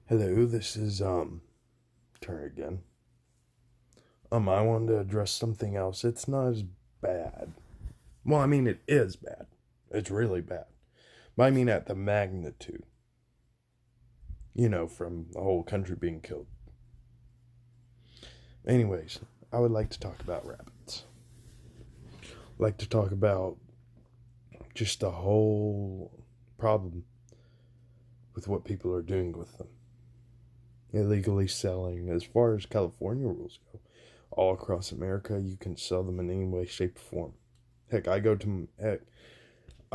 Hello, this is Turn again. I wanted to address something else. It's not as bad. Well, I mean it is bad. It's really bad. But I mean at the magnitude. From the whole country being killed. Anyways, I would like to talk about rabbits. I'd like to talk about just the whole problem with what people are doing with them. Illegally selling, as far as California rules go, all across America, you can sell them in any way, shape, or form. Heck, I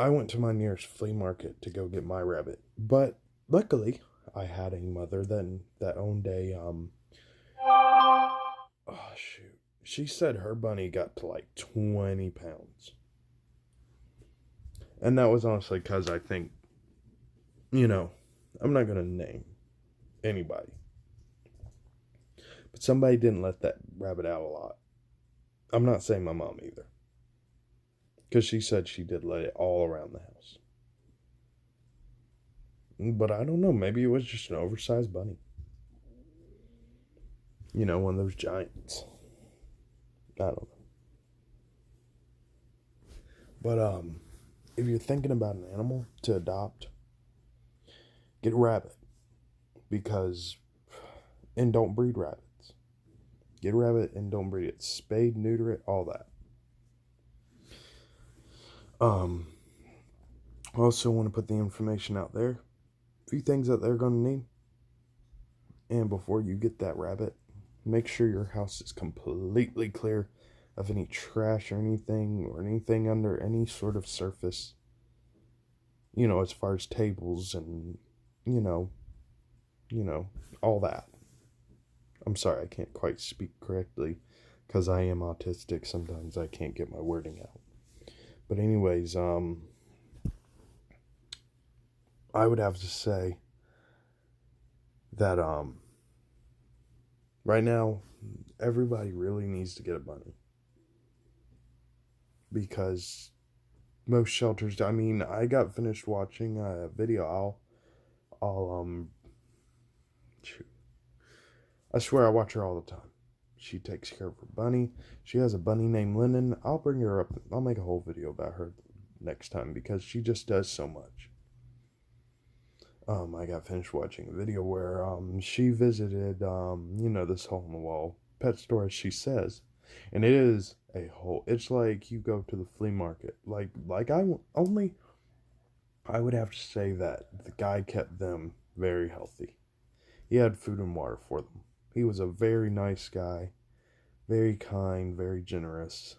went to my nearest flea market to go get my rabbit, but luckily, I had a mother that owned a oh shoot, she said her bunny got to like 20 pounds, and that was honestly because I think, you know, I'm not gonna name anybody, but somebody didn't let that rabbit out a lot. I'm not saying my mom either, because she said she did let it all around the house. But I don't know, maybe it was just an oversized bunny. One of those giants. I don't know. But if you're thinking about an animal to adopt, get a rabbit. Because and don't breed rabbits. Get a rabbit and don't breed it. Spade, neuter it, all that. I also want to put the information out there. A few things that they're going to need. And before you get that rabbit, make sure your house is completely clear of any trash or anything under any sort of surface. As far as tables and, you know, all that. I'm sorry, I can't quite speak correctly because I am autistic. Sometimes I can't get my wording out. But anyways, I would have to say that right now everybody really needs to get a bunny, because most shelters, I mean, I got finished watching a video. I'll shoot, I swear I watch her all the time. She takes care of her bunny. She has a bunny named Lennon. I'll bring her up. I'll make a whole video about her next time because she just does so much. I got finished watching a video where she visited this hole in the wall pet store, as she says, and it is a hole. It's like you go to the flea market. I would have to say that the guy kept them very healthy. He had food and water for them. He was a very nice guy, very kind, very generous.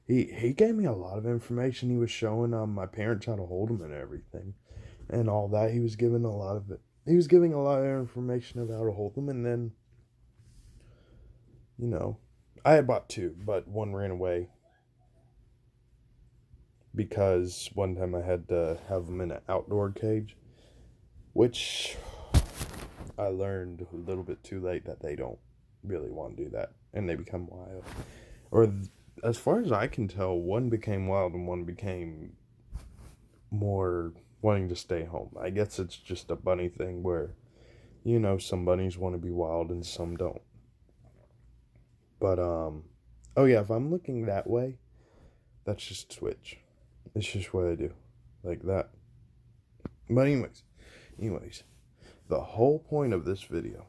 He gave me a lot of information. He was showing my parents how to hold them and everything, and all that. He was giving a lot of it. He was giving a lot of information about how to hold them, and then I had bought two, but one ran away because one time I had to have them in an outdoor cage, which I learned a little bit too late that they don't really want to do that, and they become wild. Or, as far as I can tell, one became wild and one became more wanting to stay home. I guess it's just a bunny thing where, some bunnies want to be wild and some don't. But, oh yeah, if I'm looking that way, that's just Twitch. It's just what I do. Like that. But anyways, the whole point of this video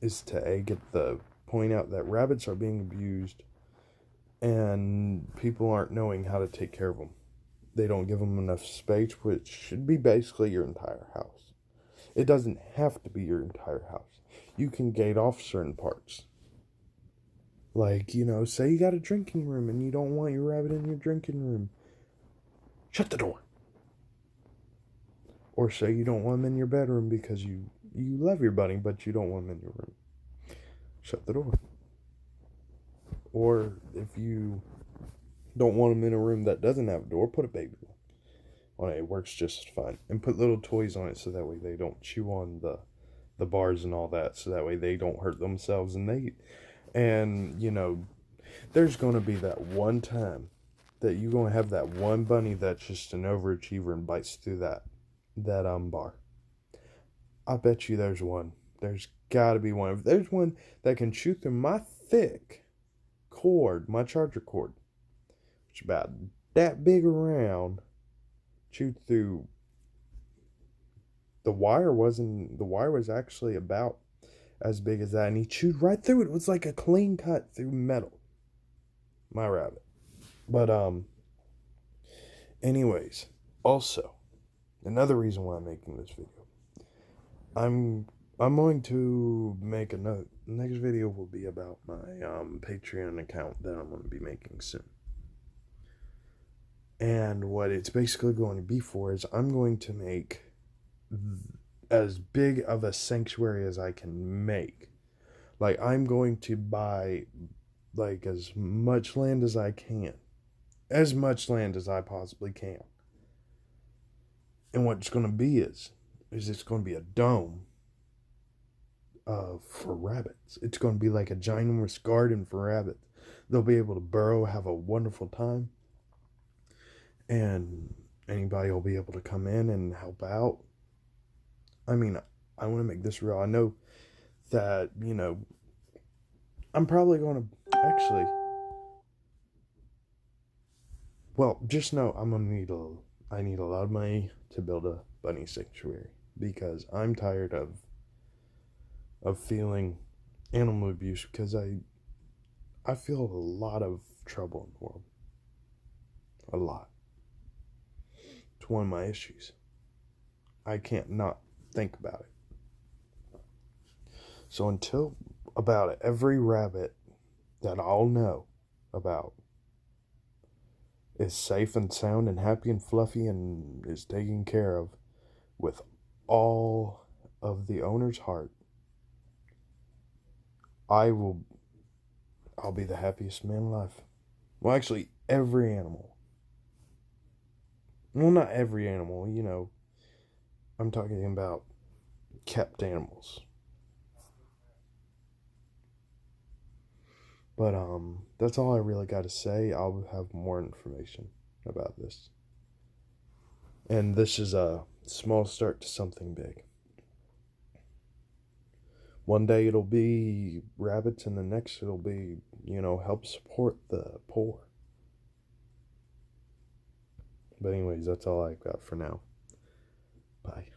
is to get the point out that rabbits are being abused and people aren't knowing how to take care of them. They don't give them enough space, which should be basically your entire house. It doesn't have to be your entire house. You can gate off certain parts. Like, say you got a drinking room and you don't want your rabbit in your drinking room. Shut the door. Or say you don't want them in your bedroom because you love your bunny, but you don't want them in your room. Shut the door. Or if you don't want them in a room that doesn't have a door, put a baby on it. It works just fine. And put little toys on it so that way they don't chew on the bars and all that, so that way they don't hurt themselves. And there's going to be that one time that you're going to have that one bunny that's just an overachiever and bites through that that bar. I bet you there's one. There's gotta be one. If there's one that can shoot through my thick cord, my charger cord, which is about that big around, shoot through the wire was actually about as big as that, and he chewed right through it. It was like a clean cut through metal. My rabbit. But anyways, also another reason why I'm making this video. I'm going to make a note. The next video will be about my Patreon account that I'm going to be making soon. And what it's basically going to be for is I'm going to make as big of a sanctuary as I can make. Like, I'm going to buy like as much land as I can. As much land as I possibly can. And what it's going to be is it's going to be a dome for rabbits. It's going to be like a ginormous garden for rabbits. They'll be able to burrow, have a wonderful time. And anybody will be able to come in and help out. I mean, I want to make this real. I know that, I'm probably going to actually, well, just know I need a lot of money to build a bunny sanctuary, because I'm tired of feeling animal abuse, because I feel a lot of trouble in the world. A lot. It's one of my issues. I can't not think about it. So until about every rabbit that I'll know about is safe and sound and happy and fluffy and is taken care of with all of the owner's heart, I'll be the happiest man alive. Well, actually, every animal. Well, not every animal, I'm talking about kept animals. But that's all I really got to say. I'll have more information about this. And this is a small start to something big. One day it'll be rabbits, and the next it'll be, help support the poor. But anyways, that's all I've got for now. Bye.